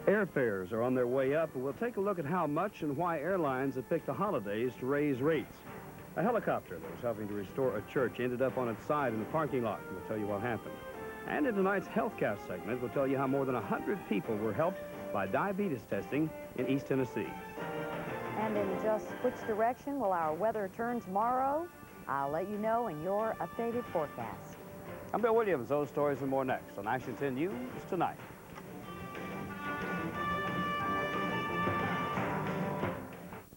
Airfares are on their way up, and we'll take a look at how much and why airlines have picked the holidays to raise rates. A helicopter that was helping to restore a church ended up on its side in the parking lot. We'll tell you what happened. And in tonight's HealthCast segment, we'll tell you how more than 100 people were helped by diabetes testing in East Tennessee. And in just which direction will our weather turn tomorrow? I'll let you know in your updated forecast. I'm Bill Williams. Those stories and more next on Action 10 News Tonight.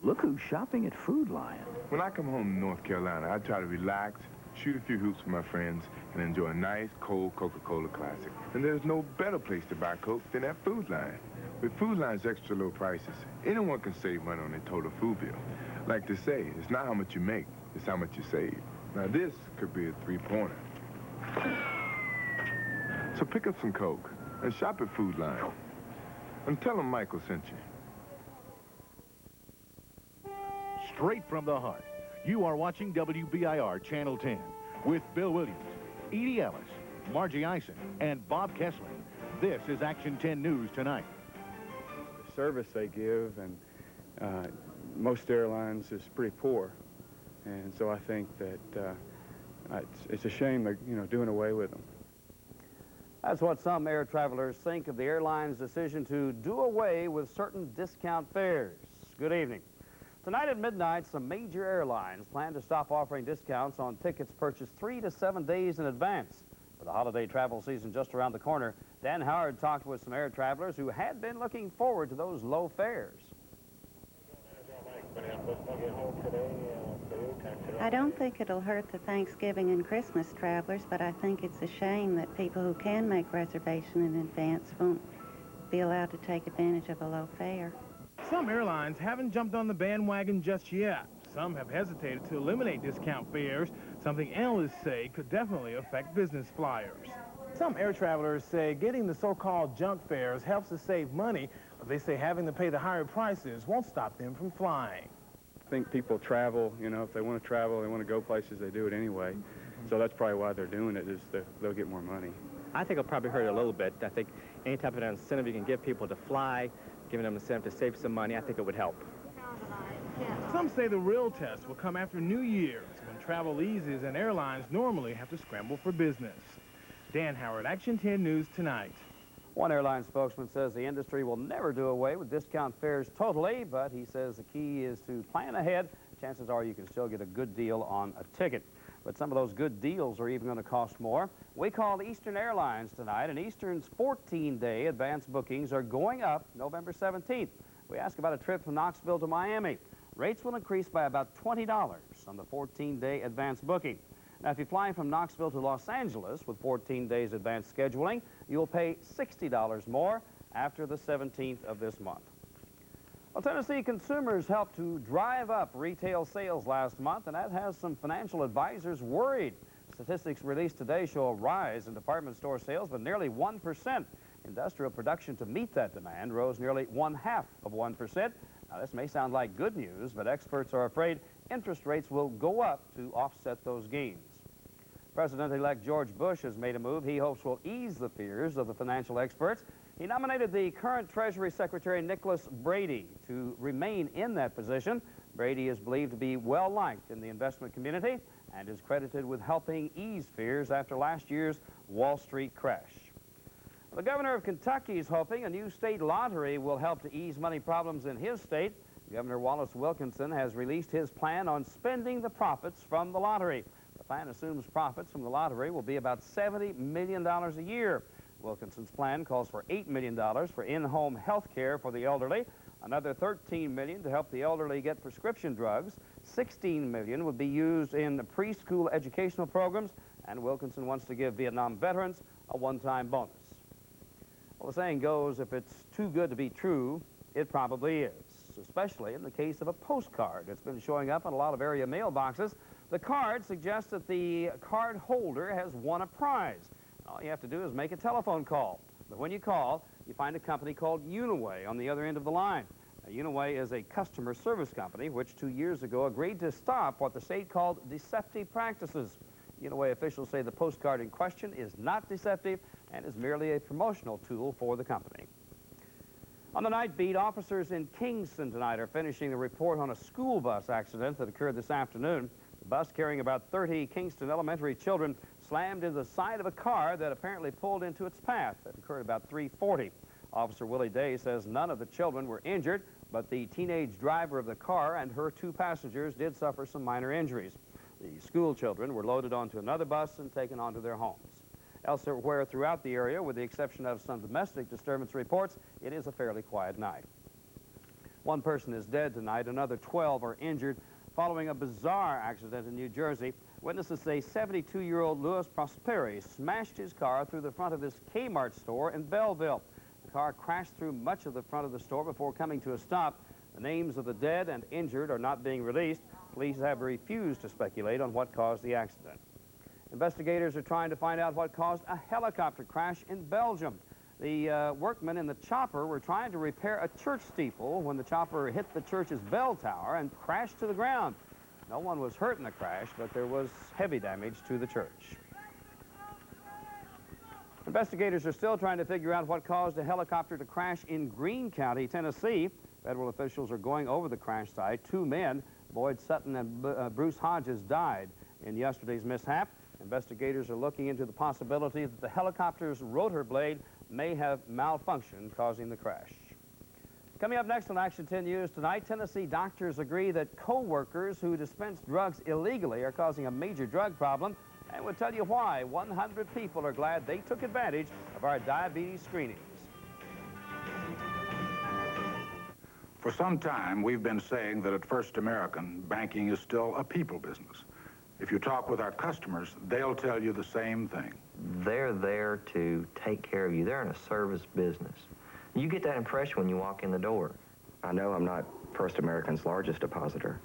Look who's shopping at Food Lion. When I come home to North Carolina, I try to relax, shoot a few hoops with my friends, and enjoy a nice, cold Coca-Cola Classic. And there's no better place to buy Coke than at Food Lion. With Food Lion's extra low prices, anyone can save money on their total food bill. Like they say, it's not how much you make, it's how much you save. Now this could be a three-pointer. So pick up some Coke and shop at Food Lion. And tell them Michael sent you. Straight from the heart, you are watching WBIR Channel 10 with Bill Williams, Edie Ellis, Margie Eisen, and Bob Kessler. This is Action 10 News Tonight. The service they give and most airlines is pretty poor, and so I think that it's a shame they're doing away with them. That's what some air travelers think of the airline's decision to do away with certain discount fares. Good evening. Tonight at midnight, some major airlines plan to stop offering discounts on tickets purchased 3 to 7 days in advance. With the holiday travel season just around the corner, Dan Howard talked with some air travelers who had been looking forward to those low fares. I don't think it'll hurt the Thanksgiving and Christmas travelers, but I think it's a shame that people who can make reservation in advance won't be allowed to take advantage of a low fare. Some airlines haven't jumped on the bandwagon just yet. Some have hesitated to eliminate discount fares, something analysts say could definitely affect business flyers. Some air travelers say getting the so-called junk fares helps to save money, but they say having to pay the higher prices won't stop them from flying. I think people travel, if they want to travel, they want to go places, they do it anyway. So that's probably why they're doing it, is they'll get more money. I think it'll probably hurt a little bit. I think any type of incentive you can give people to fly, giving them an incentive to save some money, I think it would help. Some say the real test will come after New Year's, when travel eases and airlines normally have to scramble for business. Dan Howard, Action 10 News Tonight. One airline spokesman says the industry will never do away with discount fares totally, but he says the key is to plan ahead. Chances are you can still get a good deal on a ticket. But some of those good deals are even going to cost more. We called Eastern Airlines tonight, and Eastern's 14-day advance bookings are going up November 17th. We asked about a trip from Knoxville to Miami. Rates will increase by about $20 on the 14-day advance booking. Now, if you fly from Knoxville to Los Angeles with 14 days advance scheduling, you'll pay $60 more after the 17th of this month. Well, Tennessee consumers helped to drive up retail sales last month, and that has some financial advisors worried. Statistics released today show a rise in department store sales by nearly 1%. Industrial production to meet that demand rose nearly 0.5%. Now, this may sound like good news, but experts are afraid interest rates will go up to offset those gains. President-elect George Bush has made a move he hopes will ease the fears of the financial experts. He nominated the current Treasury Secretary Nicholas Brady to remain in that position. Brady is believed to be well-liked in the investment community and is credited with helping ease fears after last year's Wall Street crash. The governor of Kentucky is hoping a new state lottery will help to ease money problems in his state. Governor Wallace Wilkinson has released his plan on spending the profits from the lottery. The plan assumes profits from the lottery will be about $70 million a year. Wilkinson's plan calls for $8 million for in-home health care for the elderly, another $13 million to help the elderly get prescription drugs, $16 million would be used in preschool educational programs, and Wilkinson wants to give Vietnam veterans a one-time bonus. Well, the saying goes, if it's too good to be true, it probably is, especially in the case of a postcard that's been showing up in a lot of area mailboxes. The card suggests that the card holder has won a prize. All you have to do is make a telephone call. But when you call, you find a company called Uniway on the other end of the line. Now, Uniway is a customer service company which 2 years ago agreed to stop what the state called deceptive practices. Uniway officials say the postcard in question is not deceptive and is merely a promotional tool for the company. On the night beat, officers in Kingston tonight are finishing the report on a school bus accident that occurred this afternoon. The bus carrying about 30 Kingston elementary children slammed into the side of a car that apparently pulled into its path. That occurred about 3:40. Officer Willie Day says none of the children were injured, but the teenage driver of the car and her 2 passengers did suffer some minor injuries. The school children were loaded onto another bus and taken onto their homes. Elsewhere throughout the area, with the exception of some domestic disturbance reports, it is a fairly quiet night. 1 person is dead tonight. Another 12 are injured following a bizarre accident in New Jersey. Witnesses say 72-year-old Louis Prosperi smashed his car through the front of this Kmart store in Belleville. The car crashed through much of the front of the store before coming to a stop. The names of the dead and injured are not being released. Police have refused to speculate on what caused the accident. Investigators are trying to find out what caused a helicopter crash in Belgium. The workmen in the chopper were trying to repair a church steeple when the chopper hit the church's bell tower and crashed to the ground. No one was hurt in the crash, but there was heavy damage to the church. Investigators are still trying to figure out what caused a helicopter to crash in Greene County, Tennessee. Federal officials are going over the crash site. 2 men, Boyd Sutton and Bruce Hodges, died in yesterday's mishap. Investigators are looking into the possibility that the helicopter's rotor blade may have malfunctioned, causing the crash. Coming up next on Action 10 News tonight, Tennessee doctors agree that co-workers who dispense drugs illegally are causing a major drug problem, and we'll tell you why. 100 people are glad they took advantage of our diabetes screenings. For some time, we've been saying that at First American, banking is still a people business. If you talk with our customers, they'll tell you the same thing. They're there to take care of you. They're in a service business. You get that impression when you walk in the door. I know I'm not First American's largest depositor,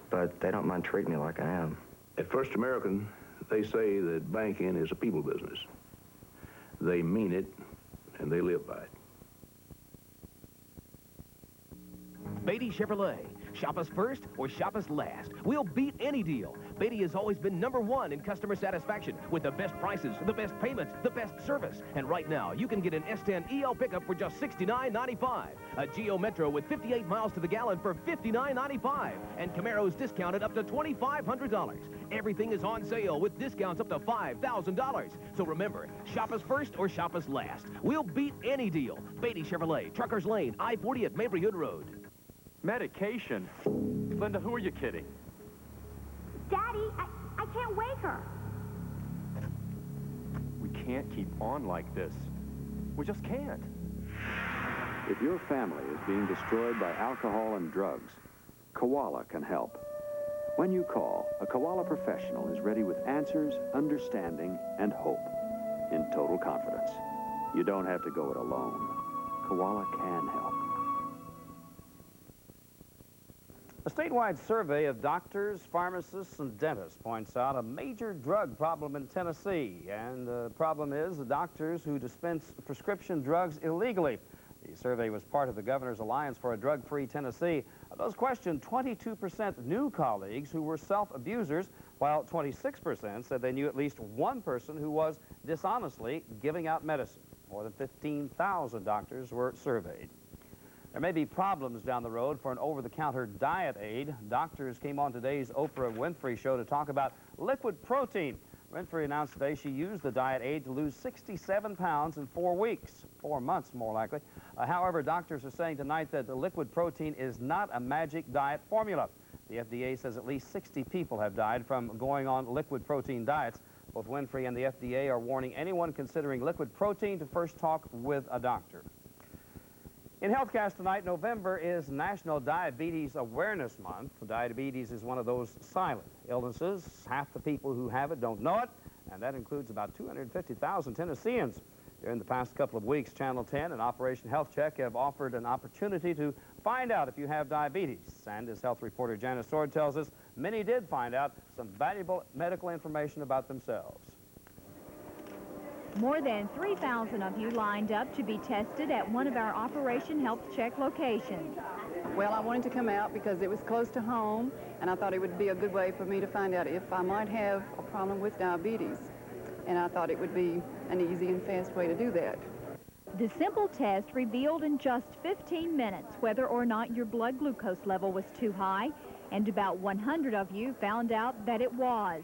but they don't mind treating me like I am. At First American, they say that banking is a people business. They mean it, and they live by it. Beatty Chevrolet. Shop us first or shop us last. We'll beat any deal. Beatty has always been #1 in customer satisfaction with the best prices, the best payments, the best service. And right now, you can get an S10 EL pickup for just $69.95. A Geo Metro with 58 miles to the gallon for $59.95. And Camaro's discounted up to $2,500. Everything is on sale with discounts up to $5,000. So remember, shop us first or shop us last. We'll beat any deal. Beatty Chevrolet, Truckers Lane, I-40 at Mabry Hood Road. Medication? Linda, who are you kidding? Daddy, I can't wake her. We can't keep on like this. We just can't. If your family is being destroyed by alcohol and drugs, Koala can help. When you call, a Koala professional is ready with answers, understanding, and hope in total confidence. You don't have to go it alone. Koala can help. A statewide survey of doctors, pharmacists, and dentists points out a major drug problem in Tennessee. And the problem is the doctors who dispense prescription drugs illegally. The survey was part of the Governor's Alliance for a Drug-Free Tennessee. Of those questioned, 22% knew colleagues who were self-abusers, while 26% said they knew at least one person who was dishonestly giving out medicine. More than 15,000 doctors were surveyed. There may be problems down the road for an over-the-counter diet aid. Doctors came on today's Oprah Winfrey show to talk about liquid protein. Winfrey announced today she used the diet aid to lose 67 pounds in 4 weeks, 4 months more likely. However, doctors are saying tonight that the liquid protein is not a magic diet formula. The FDA says at least 60 people have died from going on liquid protein diets. Both Winfrey and the FDA are warning anyone considering liquid protein to first talk with a doctor. In HealthCast tonight, November is National Diabetes Awareness Month. Diabetes is one of those silent illnesses. Half the people who have it don't know it, and that includes about 250,000 Tennesseans. During the past couple of weeks, Channel 10 and Operation Health Check have offered an opportunity to find out if you have diabetes. And as health reporter Janice Sword tells us, many did find out some valuable medical information about themselves. More than 3,000 of you lined up to be tested at one of our Operation Health Check locations. Well, I wanted to come out because it was close to home, and I thought it would be a good way for me to find out if I might have a problem with diabetes. And I thought it would be an easy and fast way to do that. The simple test revealed in just 15 minutes whether or not your blood glucose level was too high, and about 100 of you found out that it was.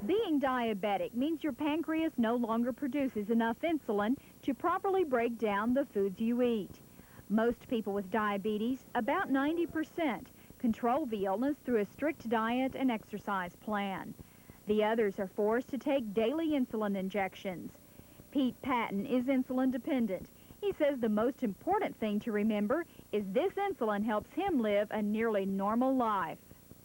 Being diabetic means your pancreas no longer produces enough insulin to properly break down the foods you eat. Most people with diabetes, about 90%, control the illness through a strict diet and exercise plan. The others are forced to take daily insulin injections. Pete Patton is insulin dependent. He says the most important thing to remember is this insulin helps him live a nearly normal life.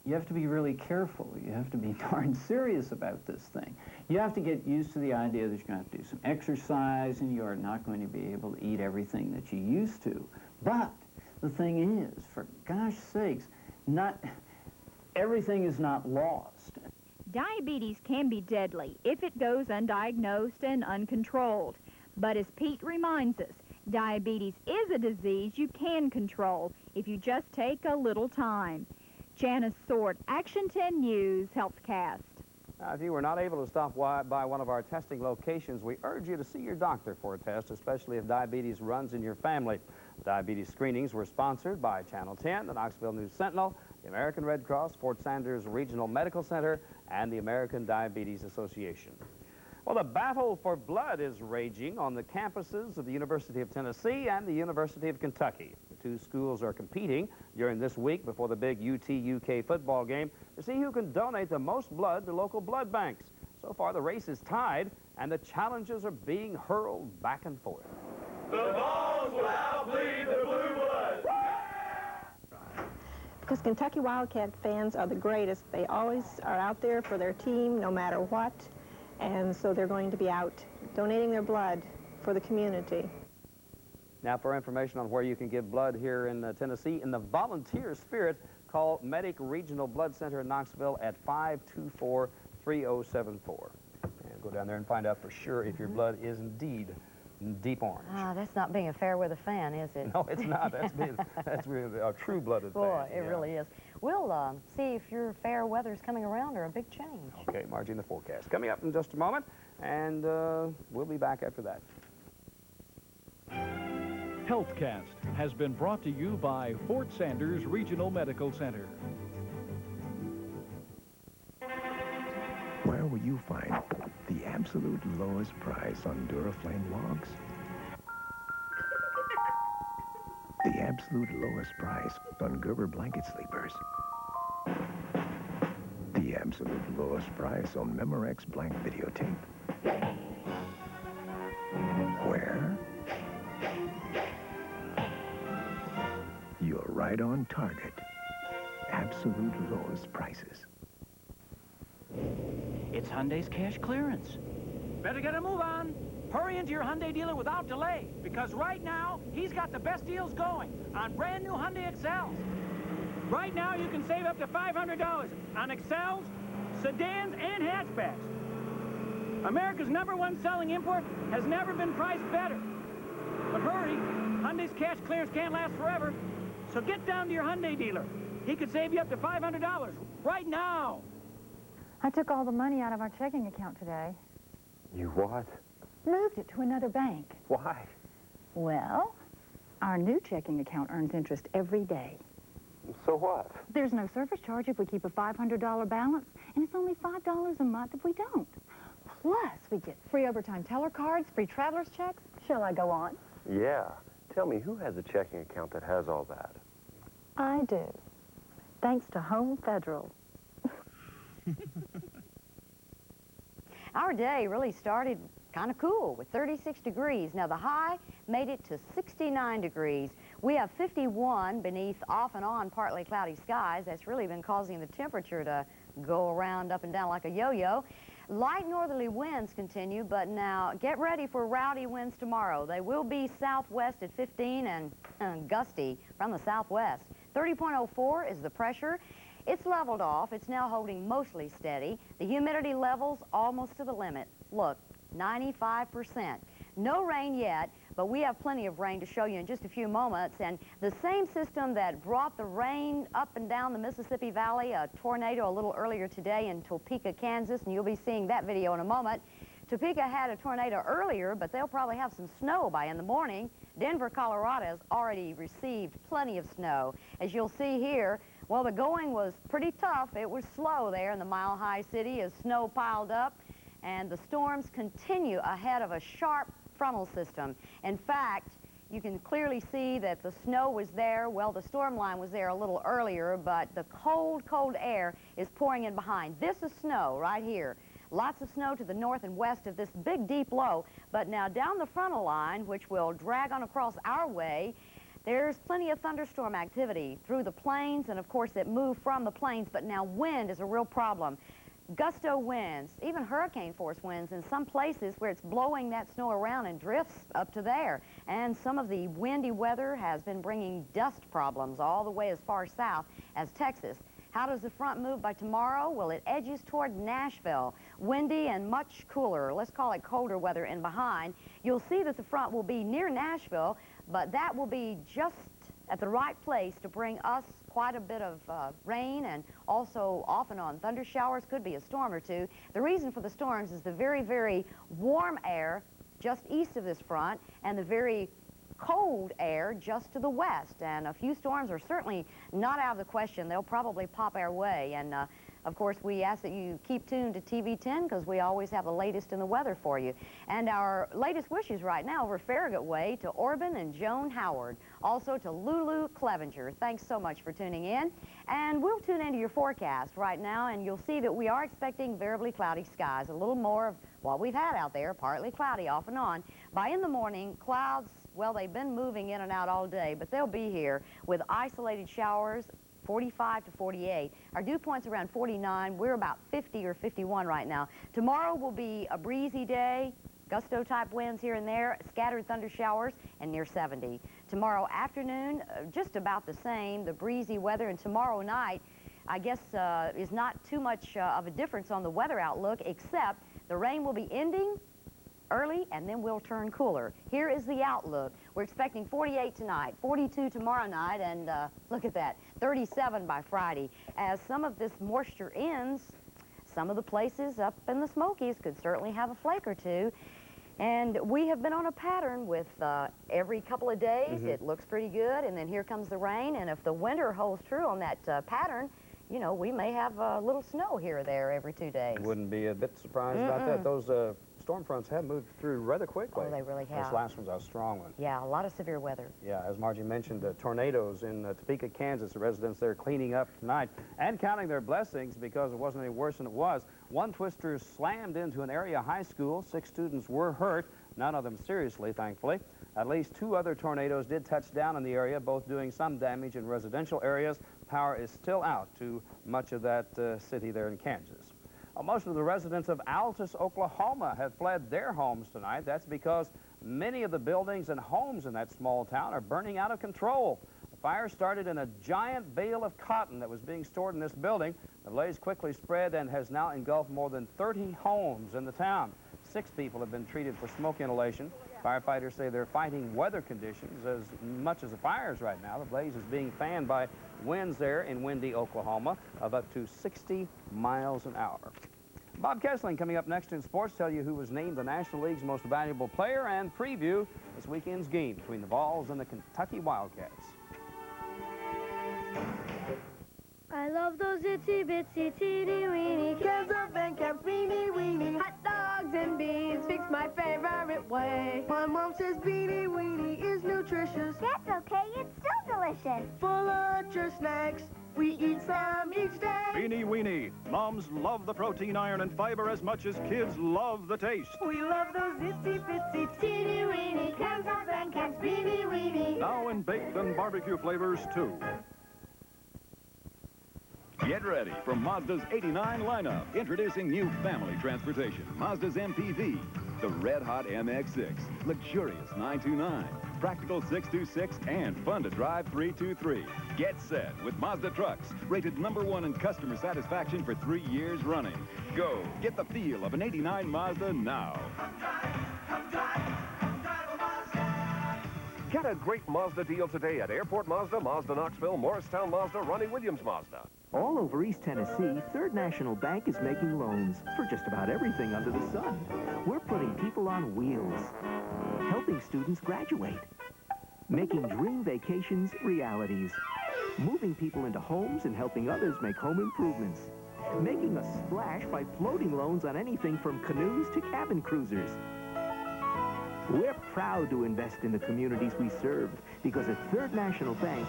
You have to be really careful. You have to be darn serious about this thing. You have to get used to the idea that you're going to have to do some exercise and you're not going to be able to eat everything that you used to. But the thing is, for gosh sakes, not everything is not lost. Diabetes can be deadly if it goes undiagnosed and uncontrolled. But as Pete reminds us, diabetes is a disease you can control if you just take a little time. Janice Sword, Action 10 News, Healthcast. Now, if you were not able to stop by one of our testing locations, we urge you to see your doctor for a test, especially if diabetes runs in your family. Diabetes screenings were sponsored by Channel 10, the Knoxville News Sentinel, the American Red Cross, Fort Sanders Regional Medical Center, and the American Diabetes Association. Well, the battle for blood is raging on the campuses of the University of Tennessee and the University of Kentucky. The two schools are competing during this week before the big UT-UK football game to see who can donate the most blood to local blood banks. So far, the race is tied, and the challenges are being hurled back and forth. The Vols will outbleed the blue blood. Because Kentucky Wildcat fans are the greatest. They always are out there for their team no matter what. And so they're going to be out donating their blood for the community. Now, for information on where you can give blood here in Tennessee in the volunteer spirit, call Medic Regional Blood Center in Knoxville at 524-3074. And go down there and find out for sure if your blood is indeed deep orange. Ah, that's not being a fair-weather fan, is it? No, it's not. That's really a true-blooded fan. Boy, it really is. We'll see if your fair weather's coming around or a big change. Okay, Margie, in the forecast. Coming up in just a moment, and we'll be back after that. Healthcast has been brought to you by Fort Sanders Regional Medical Center. Where will you find the absolute lowest price on Duraflame logs? The absolute lowest price on Gerber blanket sleepers. The absolute lowest price on Memorex blank videotape. Where? You're right on target. Absolute lowest prices. It's Hyundai's cash clearance. Better get a move on. Hurry into your Hyundai dealer without delay, because right now, he's got the best deals going on brand new Hyundai Excels. Right now, you can save up to $500 on Excels, sedans, and hatchbacks. America's #1 selling import has never been priced better. But hurry, Hyundai's cash clearance can't last forever, so get down to your Hyundai dealer. He could save you up to $500 right now. I took all the money out of our checking account today. You what? Moved it to another bank. Why? Well, our new checking account earns interest every day. So what? There's no service charge if we keep a $500 balance, and it's only $5 a month if we don't. Plus, we get free overtime teller cards, free traveler's checks. Shall I go on? Yeah. Tell me, who has a checking account that has all that? I do. Thanks to Home Federal. Our day really started kind of cool with 36 degrees. Now, the high made it to 69 degrees. We have 51 beneath off and on partly cloudy skies. That's really been causing the temperature to go around up and down like a yo-yo. Light northerly winds continue, but now get ready for rowdy winds tomorrow. They will be southwest at 15 and gusty from the southwest. 30.04 is the pressure. It's leveled off. It's now holding mostly steady. The humidity levels almost to the limit. Look, 95%. No rain yet, but we have plenty of rain to show you in just a few moments. And the same system that brought the rain up and down the Mississippi Valley, a tornado a little earlier today in Topeka, Kansas, and you'll be seeing that video in a moment. Topeka had a tornado earlier, but they'll probably have some snow by in the morning. Denver, Colorado has already received plenty of snow. As you'll see here, well, the going was pretty tough. It was slow there in the Mile High City as snow piled up, and the storms continue ahead of a sharp frontal system. In fact, you can clearly see that the snow was there. Well, the storm line was there a little earlier, but the cold, cold air is pouring in behind. This is snow right here. Lots of snow to the north and west of this big, deep low. But now down the frontal line, which will drag on across our way, there's plenty of thunderstorm activity through the plains, and of course it moved from the plains, but now wind is a real problem. Gusto winds, even hurricane force winds in some places where it's blowing that snow around and drifts up to there. And some of the windy weather has been bringing dust problems all the way as far south as Texas. How does the front move by tomorrow? Well, it edges toward Nashville. Windy and much cooler, let's call it colder weather in behind. You'll see that the front will be near Nashville, but that will be just at the right place to bring us quite a bit of rain, and also off and on thunder showers, could be a storm or two. The reason for the storms is the very, very warm air just east of this front and the very cold air just to the west, and a few storms are certainly not out of the question. They'll probably pop our way, and of course we ask that you keep tuned to TV 10 because we always have the latest in the weather for you. And our latest wishes right now over Farragut Way to Orban and Joan Howard, also to Lulu Clevenger. Thanks so much for tuning in, and we'll tune into your forecast right now, and you'll see that we are expecting variably cloudy skies, a little more of what we've had out there, partly cloudy off and on. By in the morning, clouds, well, they've been moving in and out all day, but they'll be here with isolated showers, 45 to 48. Our dew point's around 49. We're about 50 or 51 right now. Tomorrow will be a breezy day, gusto-type winds here and there, scattered thunder showers, and near 70. Tomorrow afternoon, just about the same, the breezy weather, and tomorrow night, I guess, is not too much of a difference on the weather outlook, except the rain will be ending early, and then we'll turn cooler. Here is the outlook. We're expecting 48 tonight, 42 tomorrow night, and look at that, 37 by Friday. As some of this moisture ends, some of the places up in the Smokies could certainly have a flake or two. And we have been on a pattern with every couple of days. It looks pretty good, and then here comes the rain, and if the winter holds true on that pattern, you know, we may have a little snow here or there every 2 days. Wouldn't be a bit surprised about that. Those storm fronts have moved through rather quickly. Oh, they really have. This last one's a strong one. Yeah, a lot of severe weather. Yeah, as Margie mentioned, tornadoes in Topeka, Kansas. The residents there cleaning up tonight and counting their blessings because it wasn't any worse than it was. One twister slammed into an area high school. 6 students were hurt, none of them seriously, thankfully. At least 2 other tornadoes did touch down in the area, both doing some damage in residential areas. Power is still out to much of that city there in Kansas. Most of the residents of Altus, Oklahoma have fled their homes tonight. That's because many of the buildings and homes in that small town are burning out of control. The fire started in a giant bale of cotton that was being stored in this building. The blaze quickly spread and has now engulfed more than 30 homes in the town. 6 people have been treated for smoke inhalation. Firefighters say they're fighting weather conditions as much as the fires right now. The blaze is being fanned by winds there in windy Oklahoma of up to 60 miles an hour. Bob Kessling coming up next in sports, tell you who was named the National League's most valuable player and preview this weekend's game between the Vols and the Kentucky Wildcats. I love those itsy bitsy teeny weeny cans of and caps weeny weeny. Hot dogs and beans fix my favorite way. My mom says beanie weeny is nutritious. That's okay, it's still delicious. For lunch or snacks, we eat some each day. Beanie Weenie. Moms love the protein, iron, and fiber as much as kids love the taste. We love those itsy bitsy teeny weeny cans of and caps beanie weeny. Now in baked and barbecue flavors, too. Get ready for Mazda's 89 lineup. Introducing new family transportation, Mazda's MPV, the red-hot MX-6, luxurious 929, practical 626, and fun-to-drive 323. Get set with Mazda trucks, rated #1 in customer satisfaction for 3 years running. Go, get the feel of an 89 Mazda now. Get a great Mazda deal today at Airport Mazda, Mazda Knoxville, Morristown Mazda, Ronnie Williams Mazda. All over East Tennessee, Third National Bank is making loans for just about everything under the sun. We're putting people on wheels, helping students graduate, making dream vacations realities, moving people into homes and helping others make home improvements, making a splash by floating loans on anything from canoes to cabin cruisers. We're proud to invest in the communities we serve because at Third National Bank,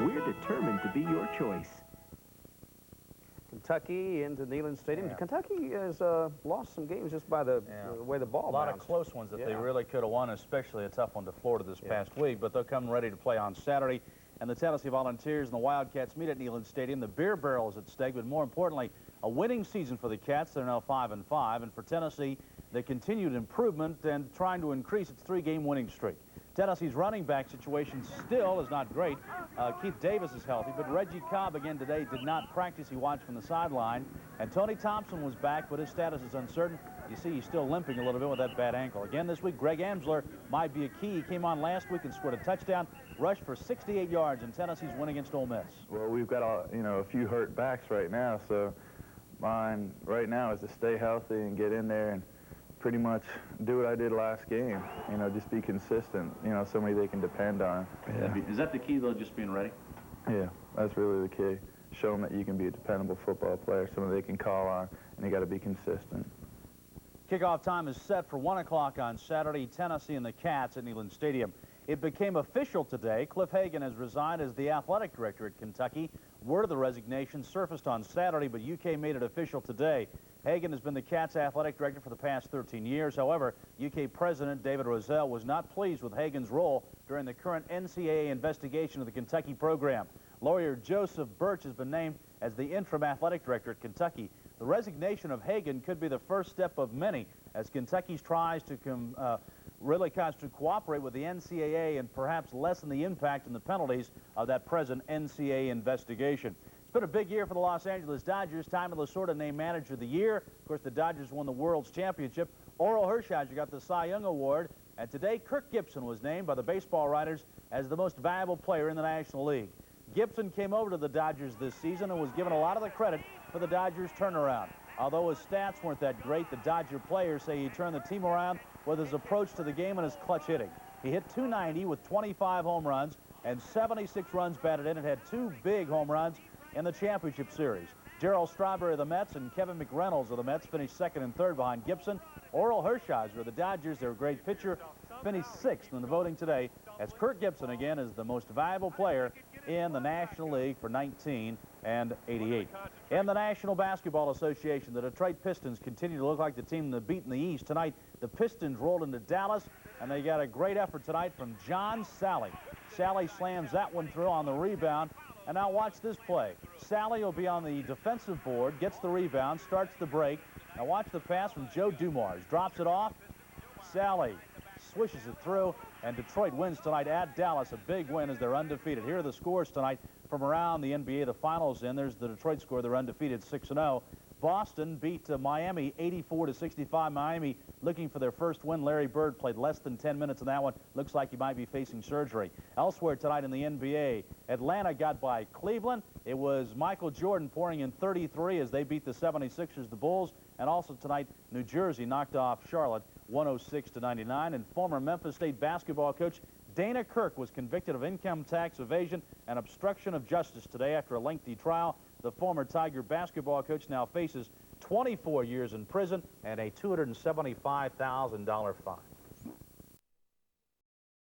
we're determined to be your choice. Kentucky into Neyland Stadium. Yeah. Kentucky has lost some games just by the way the ball A lot bounced. of close ones that they really could have won, especially a tough one to Florida this past week. But they'll come ready to play on Saturday. And the Tennessee Volunteers and the Wildcats meet at Neyland Stadium. The beer barrel is at stake, but more importantly, a winning season for the Cats. They're now 5-5. And for Tennessee, the continued improvement and trying to increase its 3-game winning streak. Tennessee's running back situation still is not great. Keith Davis is healthy, but Reggie Cobb again today did not practice. He watched from the sideline. And Tony Thompson was back, but his status is uncertain. You see he's still limping a little bit with that bad ankle. Again this week, Greg Amsler might be a key. He came on last week and scored a touchdown, rushed for 68 yards in Tennessee's win against Ole Miss. Well, we've got a few hurt backs right now, so mine right now is to stay healthy and get in there and pretty much do what I did last game. Just be consistent. Somebody they can depend on. Yeah. Is that the key, though, just being ready? Yeah, that's really the key. Show them that you can be a dependable football player, someone they can call on, and you got to be consistent. Kickoff time is set for 1 o'clock on Saturday. Tennessee and the Cats at Neyland Stadium. It became official today. Cliff Hagan has resigned as the athletic director at Kentucky. Word of the resignation surfaced on Saturday, but UK made it official today. Hagan has been the Cats athletic director for the past 13 years. However, UK President David Rozelle was not pleased with Hagan's role during the current NCAA investigation of the Kentucky program. Lawyer Joseph Birch has been named as the interim athletic director at Kentucky. The resignation of Hagan could be the first step of many as Kentucky tries to cooperate with the NCAA and perhaps lessen the impact and the penalties of that present NCAA investigation. It's been a big year for the Los Angeles Dodgers. Tommy Lasorda named Manager of the Year. Of course, the Dodgers won the World's Championship. Oral Hershiser got the Cy Young Award. And today, Kirk Gibson was named by the baseball writers as the most valuable player in the National League. Gibson came over to the Dodgers this season and was given a lot of the credit for the Dodgers' turnaround. Although his stats weren't that great, the Dodger players say he turned the team around with his approach to the game and his clutch hitting. He hit .290 with 25 home runs and 76 runs batted in and had 2 big home runs in the championship series. Darryl Strawberry of the Mets and Kevin McReynolds of the Mets finished 2nd and 3rd behind Gibson. Oral Hershiser of the Dodgers, their great pitcher, finished 6th in the voting today as Kirk Gibson again is the most valuable player in the National League for 1988. In the National Basketball Association, the Detroit Pistons continue to look like the team that beat in the East. Tonight, the Pistons rolled into Dallas, and they got a great effort tonight from John Sally. Sally slams that one through on the rebound. And now watch this play. Sally will be on the defensive board, gets the rebound, starts the break. Now watch the pass from Joe Dumars. Drops it off. Sally swishes it through, and Detroit wins tonight at Dallas. A big win as they're undefeated. Here are the scores tonight from around the NBA. The finals in. There's the Detroit score. They're undefeated 6-0. Boston beat Miami 84-65. Miami looking for their first win. Larry Bird played less than 10 minutes in that one. Looks like he might be facing surgery. Elsewhere tonight in the NBA, Atlanta got by Cleveland. It was Michael Jordan pouring in 33 as they beat the 76ers, the Bulls. And also tonight, New Jersey knocked off Charlotte 106-99. And former Memphis State basketball coach Dana Kirk was convicted of income tax evasion and obstruction of justice today after a lengthy trial. The former Tiger basketball coach now faces 24 years in prison and a $275,000 fine.